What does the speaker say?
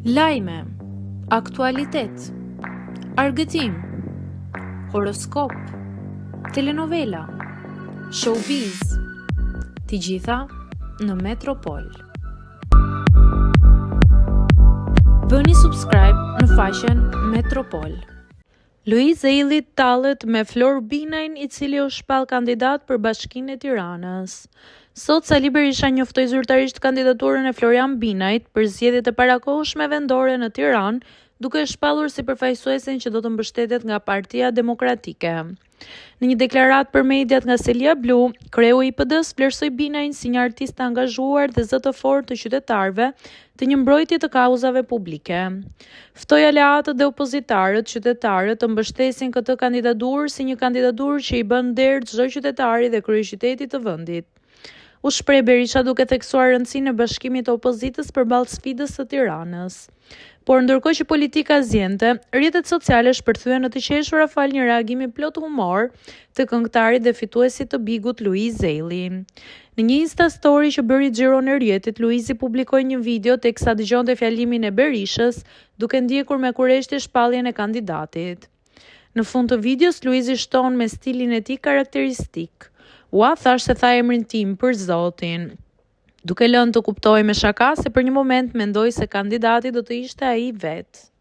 Lajme, aktualitet, argëtim, horoskop, telenovela, showbiz, të gjitha në Metropol. Bëni subscribe në faqen Metropol. Luiz Eili tallet me Flor Binajn, i cili u shpall kandidat për Bashkinë e Tiranës. Sot Sali Berisha njoftoi zyrtarisht kandidaturën e Florian Binajt për zgjedhjet e parakohshme vendore në Tiranë, duke e shpallur si përfaqësuesen që do të mbështetet nga Partia Demokratike. Në një deklaratë për mediat nga Selia Blu, kreu i PD-s vlerësoi Binajn si një artist të angazhuar dhe zë të fortë të qytetarëve të një mbrojtje të kauzave publike. Ftoi aleatët dhe opozitarët qytetarë të mbështesin këtë kandidaturë si një kandidaturë që i bën nder çdo qytetari dhe kryeqytetit të vendit. U shpreh Berisha duke theksuar rëndësinë e bashkimit të opozitës përballë sfidës së Tiranës. Por ndërkohë që politika zjente, rrjetet sociale shpërthyen në të qeshura fal një reagimi plot humor të këngëtarit dhe fituesit të bigut Luiz Eili. Në një Insta story që bëri xhiro në rrjetet, Luizi publikoi një video teksa dëgjonte fjalimin e Berishës, duke ndjekur me kurreshtje shpalljen e kandidatit. Në fund të videos, Luizi shton me stilin e tij karakteristik. Ua, thash se tha emrin tim për Zotin. Duke lënë të kuptojë me shaka se për një moment mendoi se kandidati do të ishte ai vetë.